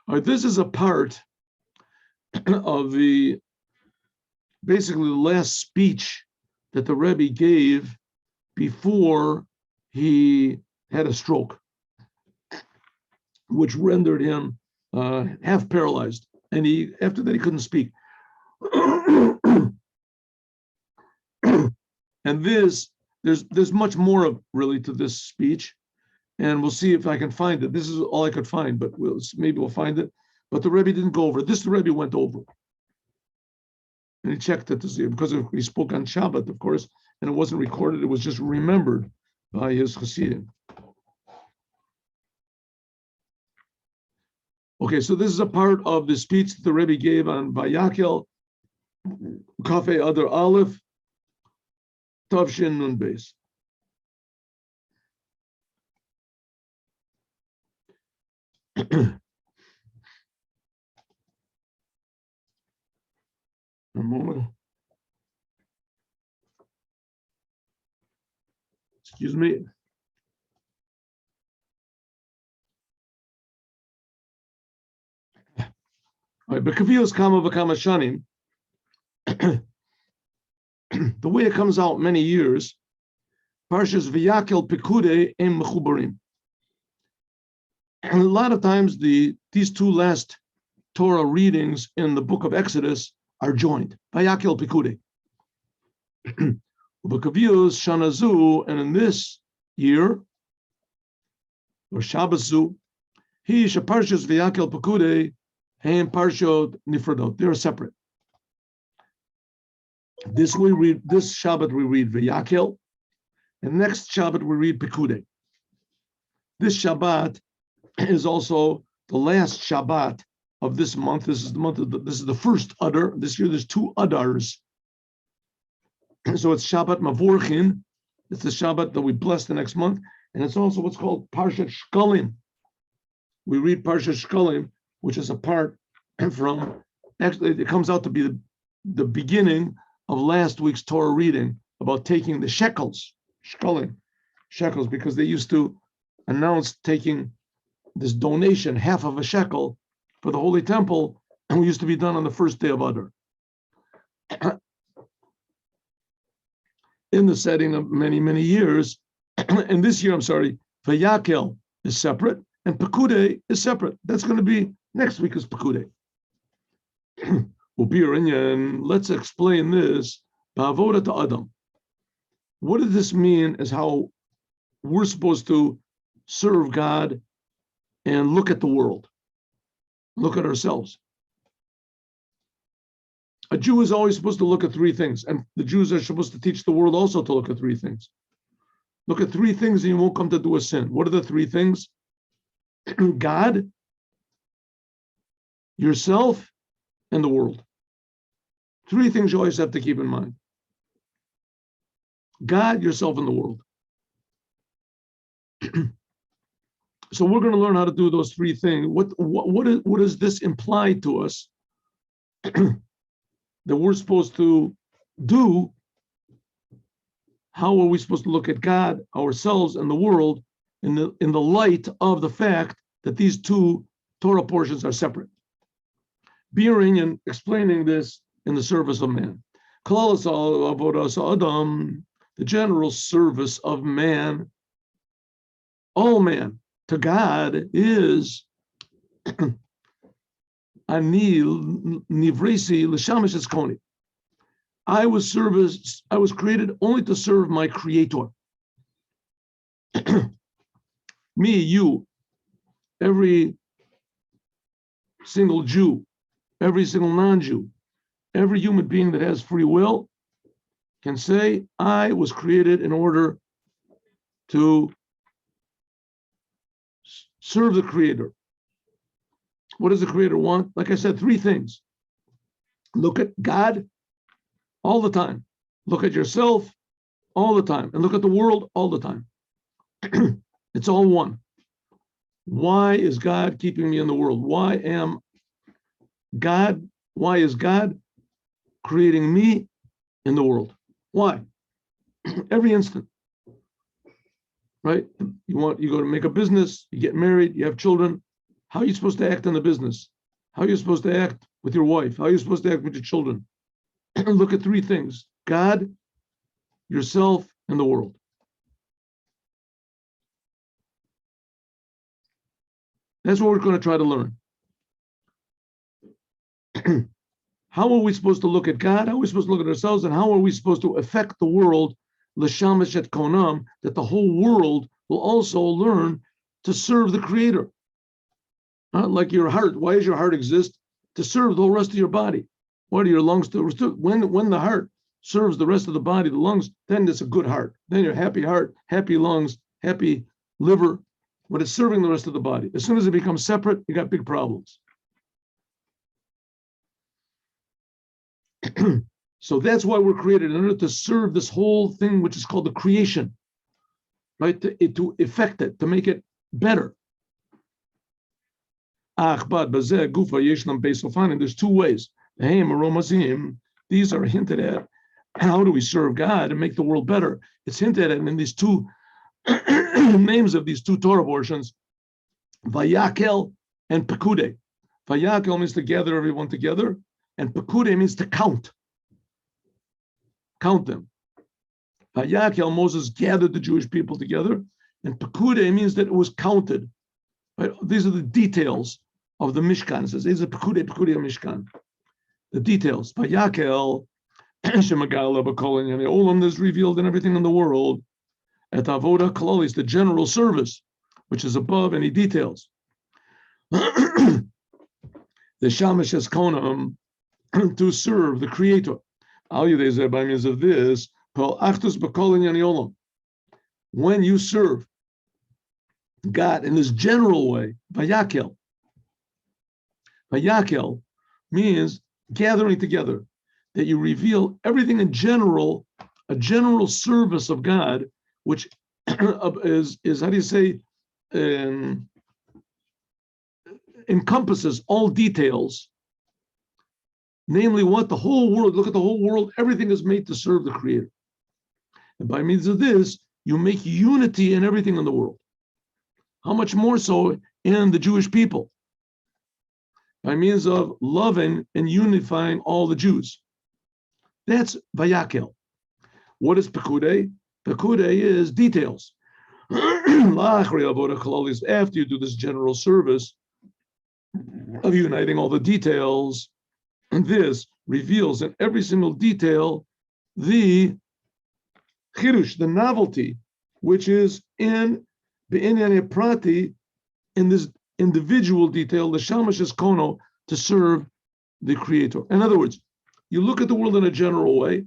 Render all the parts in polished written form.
All right, this is a part of basically the last speech that the Rebbe gave before he had a stroke, which rendered him half paralyzed. And after that, he couldn't speak. And there's much more of really to this speech, and we'll see if I can find it. This is all I could find, but maybe we'll find it. But the Rebbe didn't go over it. This the Rebbe went over, and he checked it to see, because he spoke on Shabbat, of course, and it wasn't recorded. It was just remembered by his Hasidim. Okay, so this is a part of the speech that the Rebbe gave on Vayakel, Kafei Adar Aleph, Tavshin Nun Beis. A moment. Excuse me. All right, but Kavios Kama V'Kama Shanim, the way it comes out many years, Parshas V'Yakel Pekude Em Mechubarim. And a lot of times these two last Torah readings in the book of Exodus are joined. Vayakel Pekude. Ubakavios Shanazu, and in this year, or Shabbasu, he Shaparshas V'Yakel Pekude and Parshot Nifradot. They're separate. This Shabbat we read V'Yakel, and next Shabbat we read Pekude. This Shabbat is also the last Shabbat of this month. This is the first Adar. This year there's two Adars. So it's Shabbat Mavorchin. It's the Shabbat that we bless the next month, and it's also what's called Parshat Shkalim. We read Parshat Shkalim, which is a part from, actually it comes out to be the beginning of last week's Torah reading about taking the shekels, shekalim, shekels, because they used to announce taking this donation, half of a shekel, for the Holy Temple, and we used to be done on the first day of Adar. In the setting of many, many years, and this year, Vayakel is separate, and Pekude is separate. That's going to be next week is Pekude. Let's explain this. Ba'avodat to Adam. What does this mean as how we're supposed to serve God and look at the world, look at ourselves? A Jew is always supposed to look at three things, and the Jews are supposed to teach the world also to look at three things. Look at three things and you won't come to do a sin. What are the three things? God, yourself, and the world. Three things you always have to keep in mind. God, yourself, and the world. So we're going to learn how to do those three things. What does this imply to us that we're supposed to do? How are we supposed to look at God, ourselves, and the world in the light of the fact that these two Torah portions are separate? Beering and explaining this in the service of man. The general service of man, all man, to God is Ani Nivresi L'Shamish Eskoni. I was created only to serve my Creator. Me, you, every single Jew, every single non-Jew, every human being that has free will can say, I was created in order to serve the Creator. What does the Creator want? Like I said, three things. Look at God all the time. Look at yourself all the time. And look at the world all the time. It's all one. Why is God keeping me in the world? Why is God creating me in the world? Why? Every instant. Right? You go to make a business, you get married, you have children. How are you supposed to act in the business? How are you supposed to act with your wife? How are you supposed to act with your children? Look at three things: God, yourself, and the world. That's what we're going to try to learn. How are we supposed to look at God? How are we supposed to look at ourselves? And how are we supposed to affect the world, l'shamash et konam, that the whole world will also learn to serve the Creator? Like your heart. Why does your heart exist? To serve the whole rest of your body. Why do your lungs do? When the heart serves the rest of the body, the lungs, then it's a good heart. Then you're happy heart, happy lungs, happy liver. But it's serving the rest of the body. As soon as it becomes separate, you got big problems. So that's why we're created, in order to serve this whole thing, which is called the creation, right? To effect it, to make it better. And there's two ways. These are hinted at. How do we serve God and make the world better? It's hinted at in these two names of these two Torah portions, Vayakel and Pekude. Vayakel means to gather everyone together, and Pekude means to count. Count them. Vayakel, Moses gathered the Jewish people together, and Pekude means that it was counted. Right? These are the details of the Mishkan. It says, these are Pekude Mishkan. The details. Vayakel, Shemagala B'Kol Inyan Olam, is revealed in everything in the world. At Avoda Kalalis, the general service, which is above any details. The Shamash es Konam, to serve the Creator. Al Yudei by means of this, when you serve God in this general way, Vayakel. Vayakel means gathering together, that you reveal everything in general, a general service of God, which is how do you say, encompasses all details, namely what the whole world, look at the whole world, everything is made to serve the Creator. And by means of this, you make unity in everything in the world. How much more so in the Jewish people? By means of loving and unifying all the Jews. That's Vayakel. What is Pekude? Pekude is details. After you do this general service of uniting all the details, and this reveals in every single detail the chirush, the novelty, which is in b'inyan prati, in this individual detail, the shamash is kono, to serve the Creator. In other words, you look at the world in a general way.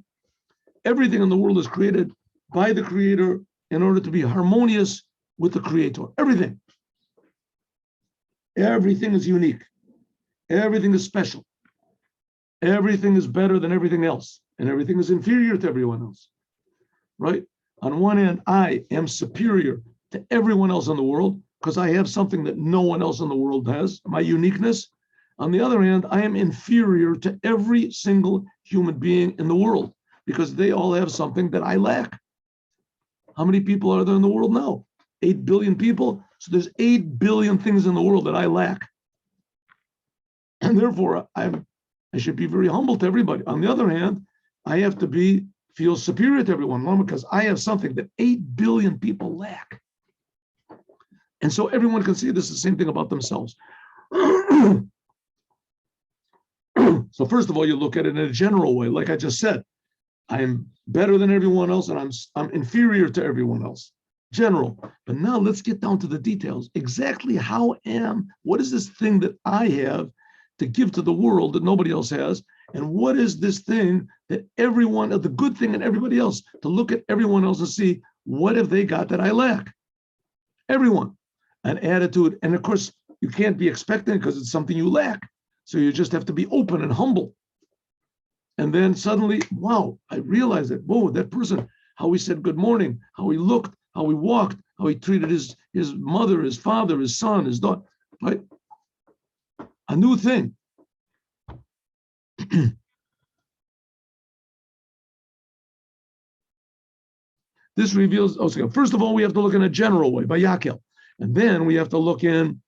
Everything in the world is created by the Creator in order to be harmonious with the Creator. Everything. Everything is unique. Everything is special. Everything is better than everything else. And everything is inferior to everyone else. Right? On one hand, I am superior to everyone else in the world because I have something that no one else in the world has, my uniqueness. On the other hand, I am inferior to every single human being in the world because they all have something that I lack. How many people are there in the world now? 8 billion people. So there's 8 billion things in the world that I lack. And therefore, I should be very humble to everybody. On the other hand, I have to feel superior to everyone because I have something that 8 billion people lack. And so everyone can see this is the same thing about themselves. So first of all, you look at it in a general way. Like I just said, I'm better than everyone else and I'm inferior to everyone else. General. But now let's get down to the details. Exactly what is this thing that I have to give to the world that nobody else has? And what is this thing that the good thing in everybody else, to look at everyone else and see what have they got that I lack? Everyone. An attitude. And of course, you can't be expecting it because it's something you lack. So you just have to be open and humble. And then suddenly, wow, I realized that, whoa, that person, how he said good morning, how he looked, how he walked, how he treated his mother, his father, his son, his daughter, right? A new thing. This reveals, first of all, we have to look in a general way, by Yakel. And then we have to look in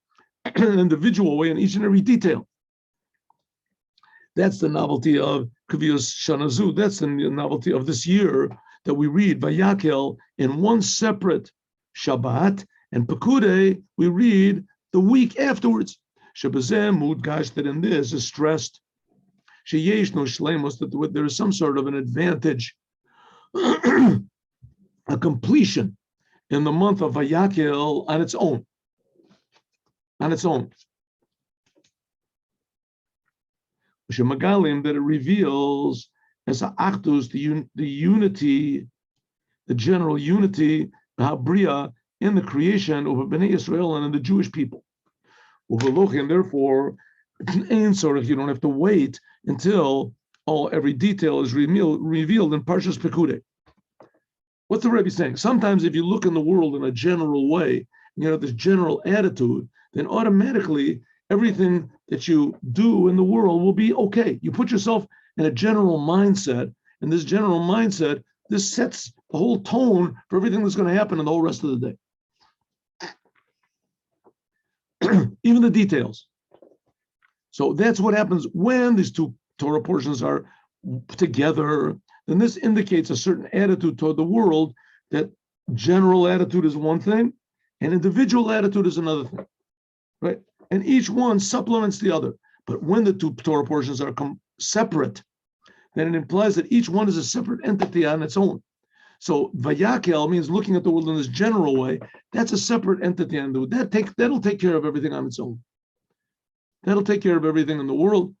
an individual way in each and every detail. That's the novelty of Kaviyos Shanazu. That's the novelty of this year that we read Vayakel in one separate Shabbat, and Pekude we read the week afterwards. Shabazem Mudgash, that in this is stressed. Sheyesh no Shlemos, that there is some sort of an advantage, a completion in the month of Vayakel on its own. On its own. Shemagalim, that it reveals as a actus, the unity, the general unity, Habriya, in the creation of Bnei Israel and in the Jewish people. And therefore, you don't have to wait until every detail is revealed in Parshas Pekude. What's the Rebbe saying? Sometimes if you look in the world in a general way, this general attitude, then automatically everything that you do in the world will be okay. You put yourself in a general mindset, and this general mindset, this sets the whole tone for everything that's going to happen in the whole rest of the day. Even the details. So that's what happens when these two Torah portions are together. Then this indicates a certain attitude toward the world, that general attitude is one thing, and individual attitude is another thing, right? And each one supplements the other. But when the two Torah portions are separate, then it implies that each one is a separate entity on its own. So Vayakel means looking at the world in this general way. That's a separate entity, and that'll take care of everything on its own. That'll take care of everything in the world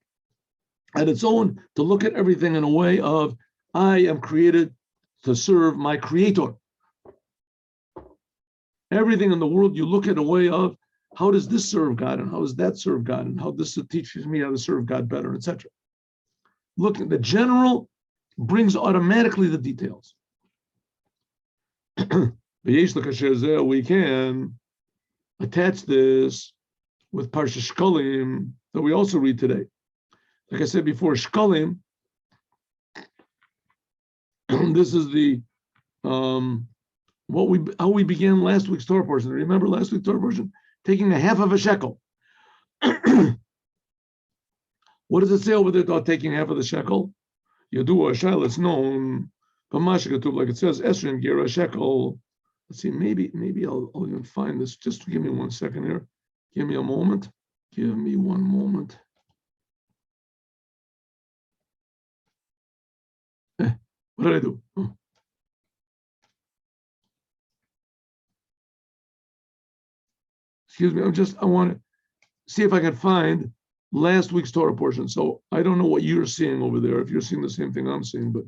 on its own, to look at everything in a way of, I am created to serve my Creator. Everything in the world you look at a way of, how does this serve God, and how does that serve God, and how this teaches me how to serve God better, etc. Look, the general brings automatically the details. We can attach this with Parsha Shkalim that we also read today. Like I said before, Shkalim, this is the how we began last week's Torah portion. Remember last week's Torah portion? Taking a half of a shekel. What does it say over there about taking half of the shekel? Yadua Shail, it's known. Like it says, Esrin Gira shekel. Let's see, maybe I'll even find this. Just give me 1 second here. Give me a moment. Give me 1 moment. What did I do? Oh. Excuse me, I want to see if I can find last week's Torah portion. So I don't know what you're seeing over there, if you're seeing the same thing I'm seeing, but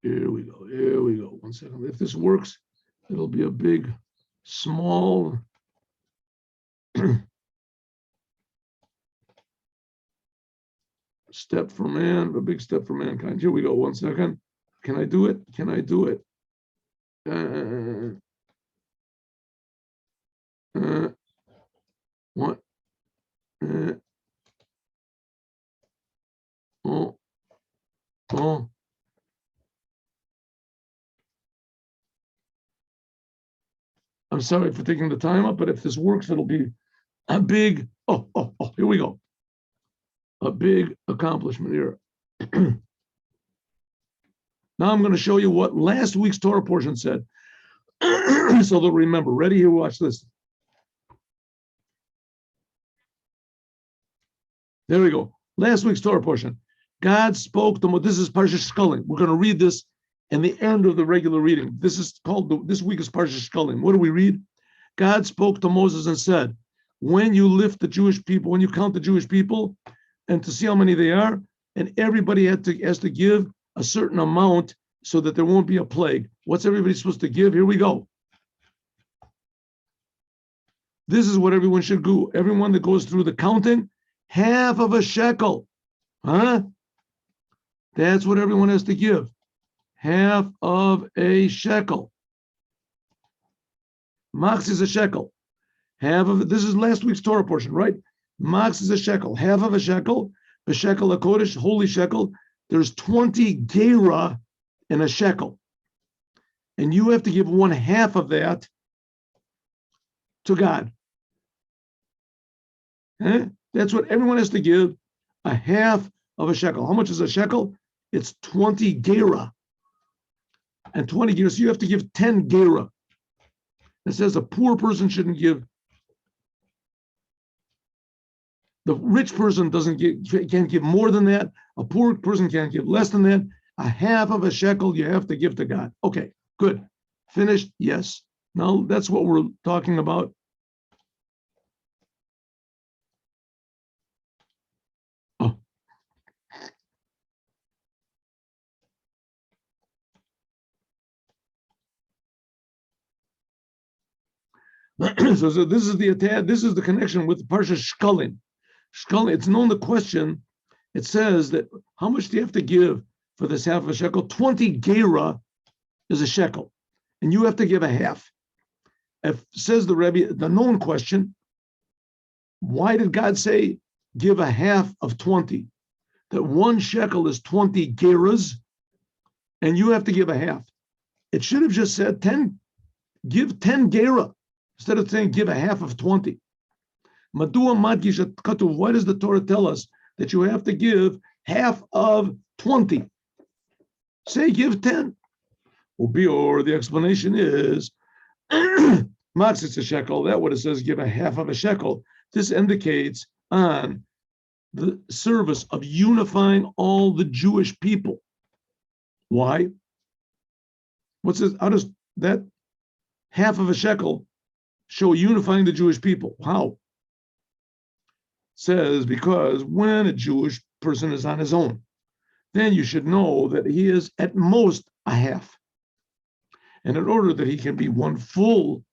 here we go. 1 second. If this works, it'll be a big, small step for man, a big step for mankind. Here we go. 1 second. Can I do it? What? Oh. I'm sorry for taking the time up, but if this works, it'll be a big, here we go. A big accomplishment here. Now I'm going to show you what last week's Torah portion said. So they'll remember. Ready? Here, watch this. There we go. Last week's Torah portion. God spoke to Moses. This is Parshas Shkalim. We're going to read this in the end of the regular reading. This week is Parshas Shkalim. What do we read? God spoke to Moses and said, when you lift the Jewish people, when you count the Jewish people, and to see how many they are, and everybody has to give a certain amount so that there won't be a plague. What's everybody supposed to give? Here we go. This is what everyone should do. Everyone that goes through the counting, half of a shekel. Huh? That's what everyone has to give. Half of a shekel. Max is a shekel. Half of it. This is last week's Torah portion, right? Max is a shekel. Half of a shekel. A shekel, a kodesh, holy shekel. There's 20 gera in a shekel. And you have to give 1/2 of that to God. That's what everyone has to give, a half of a shekel. How much is a shekel? It's 20 gera. And 20 gera, so you have to give 10 gera. It says a poor person shouldn't give. The rich person can't give more than that. A poor person can't give less than that. A half of a shekel you have to give to God. Okay, good. Finished? Yes. Now that's what we're talking about. Oh. So this is the connection with Parsha Shkalim. Shkalim, it's known the question. It says that how much do you have to give for this half of a shekel? 20 gera is a shekel, and you have to give a half. If says the Rebbe, the known question, why did God say give a half of 20? That one shekel is 20 geras, and you have to give a half. It should have just said 10, give 10 gera, instead of saying give a half of 20. Why does the Torah tell us that you have to give half of 20? Say give 10. Or the explanation is, Max, it's a shekel. That what it says, give a half of a shekel. This indicates on the service of unifying all the Jewish people. Why? How does that half of a shekel show unifying the Jewish people? How? Says because when a Jewish person is on his own, then you should know that he is at most a half. And in order that he can be one full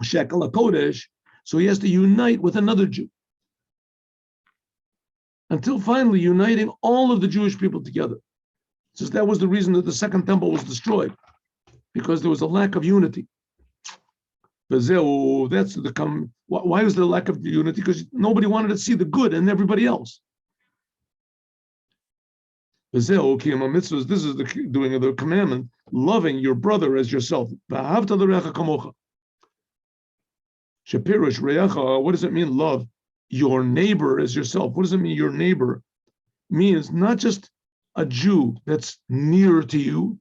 shekel HaKodesh, so he has to unite with another Jew. Until finally uniting all of the Jewish people together. Since that was the reason that the second temple was destroyed, because there was a lack of unity. Why was there a lack of unity? Because nobody wanted to see the good in everybody else. This is the doing of the commandment, loving your brother as yourself. What does it mean, love your neighbor as yourself? What does it mean, your neighbor? Means not just a Jew that's near to you,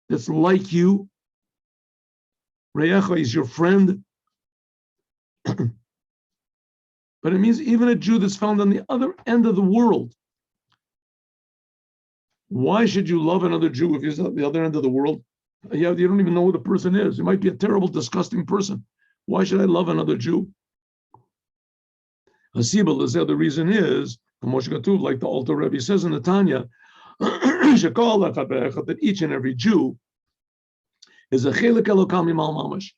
that's like you. Reyacha is your friend. But it means even a Jew that's found on the other end of the world. Why should you love another Jew if he's at the other end of the world? You don't even know who the person is. He might be a terrible, disgusting person. Why should I love another Jew? The reason is, like the Alter Rebbe says in the Tanya, that each and every Jew is a chelik elokam imal mamash,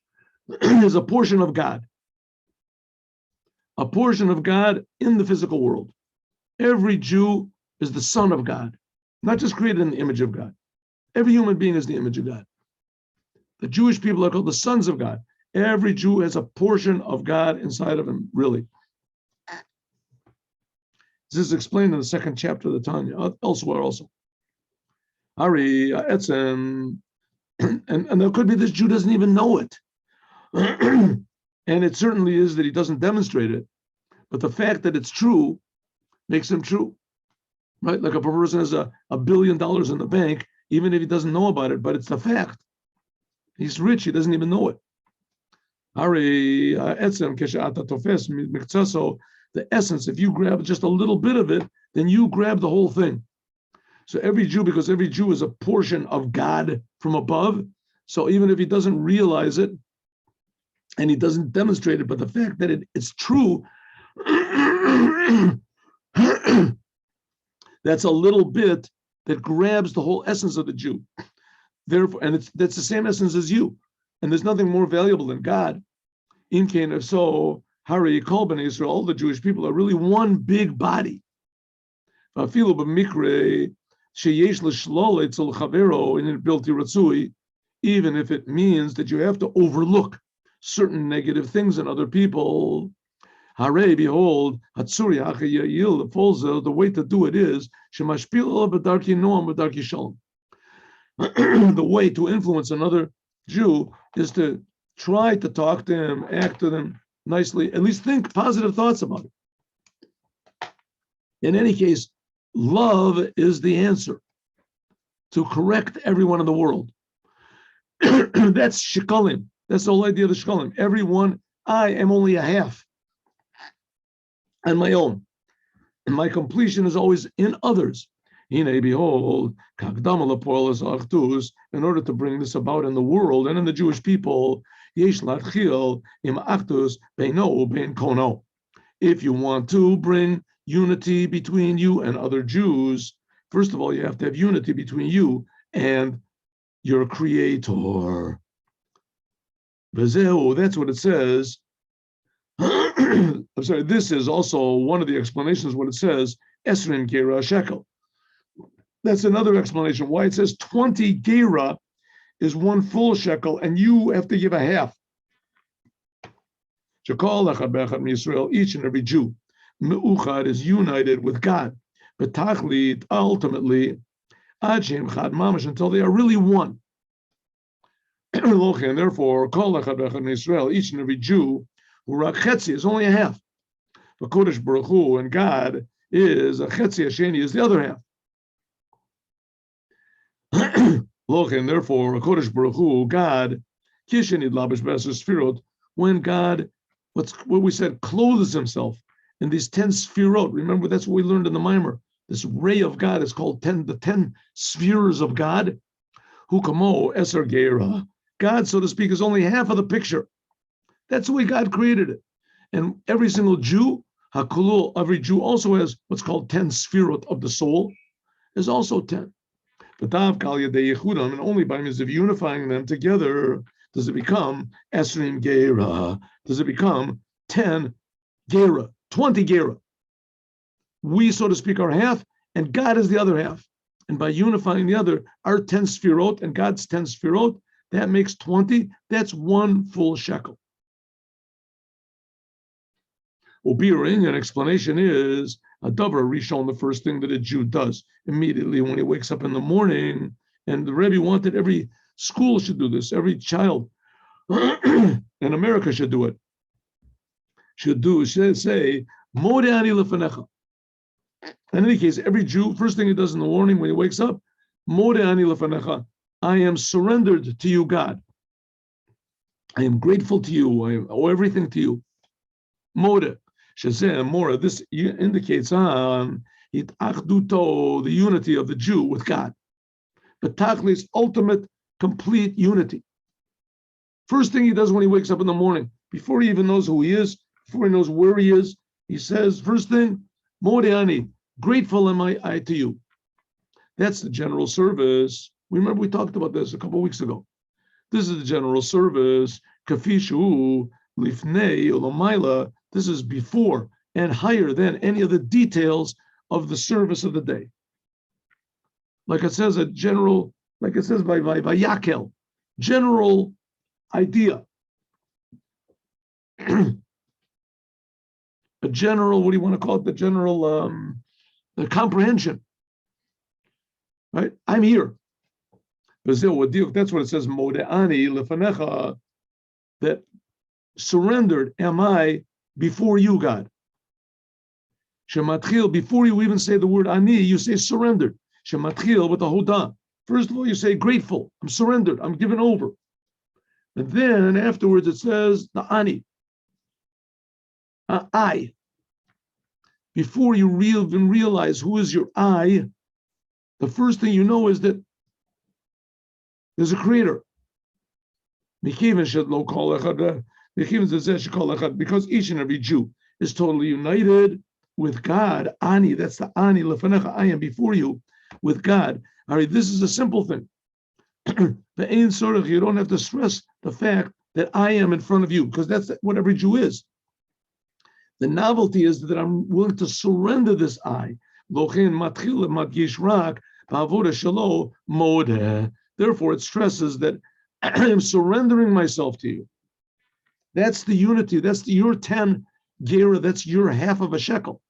is a portion of God. A portion of God in the physical world. Every Jew is the son of God, not just created in the image of God. Every human being is the image of God. The Jewish people are called the sons of God. Every Jew has a portion of God inside of him, really. This is explained in the second chapter of the Tanya, elsewhere also. Ari, Etzem, and there could be this Jew doesn't even know it. And it certainly is that he doesn't demonstrate it. But the fact that it's true makes him true. Right? Like if a person has $1 billion in the bank, even if he doesn't know about it, but it's the fact. He's rich, he doesn't even know it. Ari, Etzem, Keshe'ata Tofes, Mikzaso, the essence, if you grab just a little bit of it, then you grab the whole thing. So every Jew, because every Jew is a portion of God from above, so even if he doesn't realize it, and he doesn't demonstrate it, but the fact that it's true, that's a little bit that grabs the whole essence of the Jew. Therefore, and that's the same essence as you. And there's nothing more valuable than God. In Cain, if so, Hari, Kol Bnei Yisrael, all the Jewish people are really one big body. Even if it means that you have to overlook certain negative things in other people. Hare, behold, the way to do it is the way to influence another Jew is to try to talk to him, act to them nicely, at least think positive thoughts about it. In any case, love is the answer to correct everyone in the world. That's shikalim. That's the whole idea of the shikalim. Everyone, I am only a half on my own. And my completion is always in others. Behold, in order to bring this about in the world and in the Jewish people, if you want to bring unity between you and other Jews, first of all, you have to have unity between you and your creator. That's what it says. I'm sorry, this is also one of the explanations what it says, Esrim Gera Shekel. That's another explanation why it says 20 Gera is one full shekel and you have to give a half. Each and every Jew Me'uchad is united with God. But Tachlit, ultimately, until they are really one. And therefore, each and every Jew Chetzi is only a half. But Kodesh Baruch Hu and God is a Chetzi Hasheni is the other half. And therefore, Kodesh Baruch Hu, God, Kishenid Labish Beser Sfirot, when God, what we said, clothes himself in these 10 Sfirot. Remember, that's what we learned in the Mimer. This ray of God is called the 10 spheres of God. Hu Kamo Eser Geira. God, so to speak, is only half of the picture. That's the way God created it. And every single Jew, Hakulul, every Jew also has what's called 10 Sfirot of the soul, is also 10. But and only by means of unifying them together does it become Esrim Geira, does it become 10 Geira, 20 Geira. We, so to speak, are half, and God is the other half. And by unifying the other, our 10 Sfirot and God's 10 Sfirot, that makes 20, that's one full shekel. Ubiring, an explanation is a davar rishon, the first thing that a Jew does immediately when he wakes up in the morning. And the Rebbe wanted every school should do this, every child in America should do it. Should say, Modeh ani lefanecha. In any case, every Jew, first thing he does in the morning when he wakes up, Modeh ani lefanecha. I am surrendered to you, God. I am grateful to you. I owe everything to you. Modeh. Mora, this indicates the unity of the Jew with God. But Tachlis, ultimate, complete unity. First thing he does when he wakes up in the morning, before he even knows who he is, before he knows where he is, he says, first thing, Modeh ani, grateful am I to you. That's the general service. Remember we talked about this a couple of weeks ago. This is the general service. Kafishu, lifnei, ulamayla. This is before and higher than any of the details of the service of the day. Like it says, by Yakel, general idea. A general, what do you want to call it? The general the comprehension. Right? I'm here. That's what it says, Modeh ani lefanecha, that surrendered am I before you, God. Shematchil, before you even say the word ani, you say surrendered. Shematchil with the hodah. First of all, you say grateful. I'm surrendered. I'm given over. And then afterwards it says the ani. I. Before you even realize who is your I, the first thing you know is that there's a creator. Because each and every Jew is totally united with God. Ani, that's the ani lefanecha. I am before you with God. All right, this is a simple thing. You don't have to stress the fact that I am in front of you, because that's what every Jew is. The novelty is that I'm willing to surrender this I. Therefore, it stresses that I am surrendering myself to you. That's the unity. That's your 10 gera. That's your half of a shekel.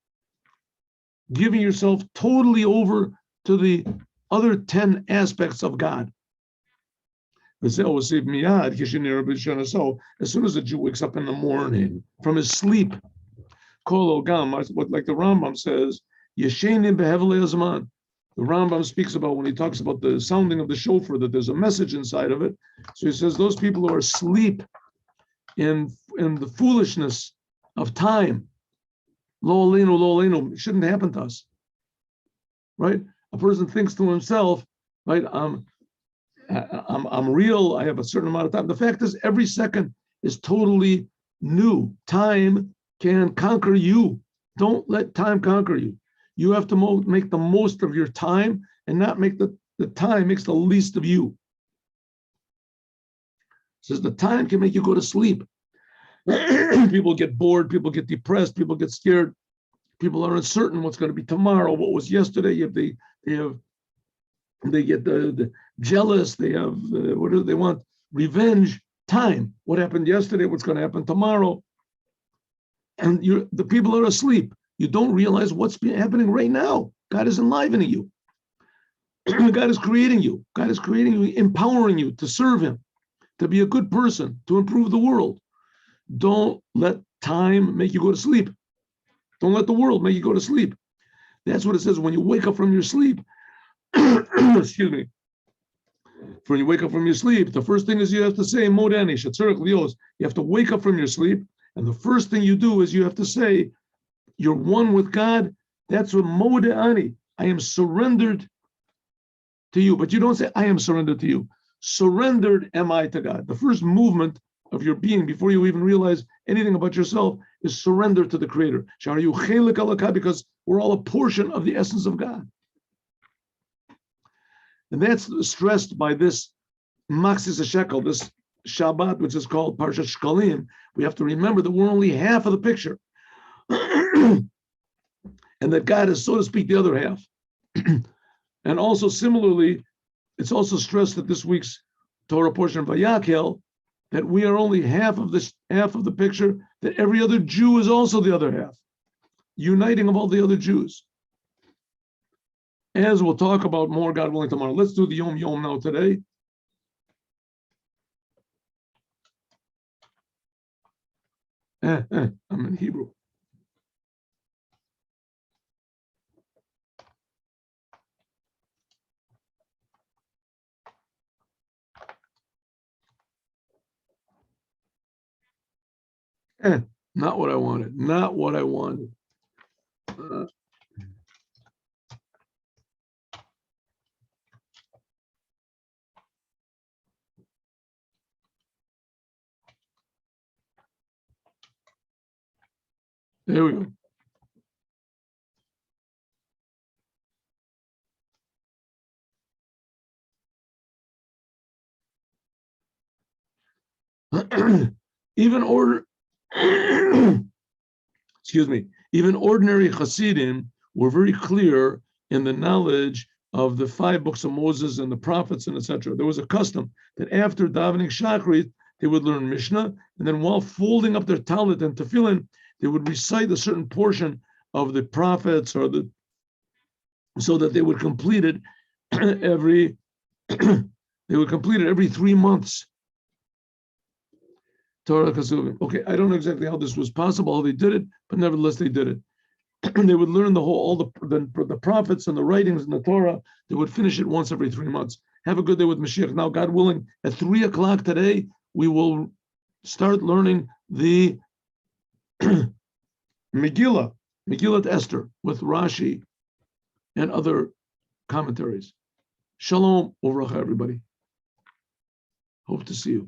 Giving yourself totally over to the other 10 aspects of God. So as soon as a Jew wakes up in the morning from his sleep, like the Rambam says, Yeshenim behevle azman. The Rambam speaks about when he talks about the sounding of the shofar, that there's a message inside of it. So he says those people who are asleep in the foolishness of time, lo aleinu, it shouldn't happen to us, right? A person thinks to himself, right? I'm real. I have a certain amount of time. The fact is, every second is totally new. Time can conquer you. Don't let time conquer you. You have to make the most of your time and not make the time makes the least of you. It says the time can make you go to sleep. People get bored. People get depressed. People get scared. People are uncertain what's going to be tomorrow. What was yesterday? They get the jealous. They have what do they want? Revenge. Time. What happened yesterday? What's going to happen tomorrow? And the people are asleep. You don't realize what's happening right now. God is enlivening you. God is creating you. God is creating you, empowering you to serve Him, to be a good person, to improve the world. Don't let time make you go to sleep. Don't let the world make you go to sleep. That's what it says when you wake up from your sleep. Excuse me. When you wake up from your sleep, the first thing is you have to say, Modani, Shatzarek Lios. You have to wake up from your sleep, and the first thing you do is you have to say, you're one with God. That's what Modani. I am surrendered to you. But you don't say, I am surrendered to you. Surrendered am I to God. The first movement of your being, before you even realize anything about yourself, is surrender to the Creator. Because we're all a portion of the essence of God. And that's stressed by this Maxis Shekel, this Shabbat, which is called Parshat Shkalim. We have to remember that we're only half of the picture. And that God is, so to speak, the other half. And also similarly, it's also stressed that this week's Torah portion of Vayakhel, that we are only half of the picture, that every other Jew is also the other half, uniting of all the other Jews. As we'll talk about more, God willing, tomorrow. Let's do the Yom Yom now today. I'm in Hebrew. Not what I wanted. Not what I wanted. There we go. Even ordinary Hasidim were very clear in the knowledge of the 5 books of Moses and the prophets and etc. There was a custom that after davening Shachrit, they would learn Mishnah, and then while folding up their talit and tefillin, they would recite a certain portion of the prophets so that they would complete it every 3 months. Torah Kasuvim. Okay, I don't know exactly how this was possible, how they did it, but nevertheless they did it. They would learn all the prophets and the writings in the Torah. They would finish it once every 3 months. Have a good day with Moshiach. Now, God willing, at 3 o'clock today, we will start learning the Megillat Esther with Rashi and other commentaries. Shalom, uvracha, everybody. Hope to see you.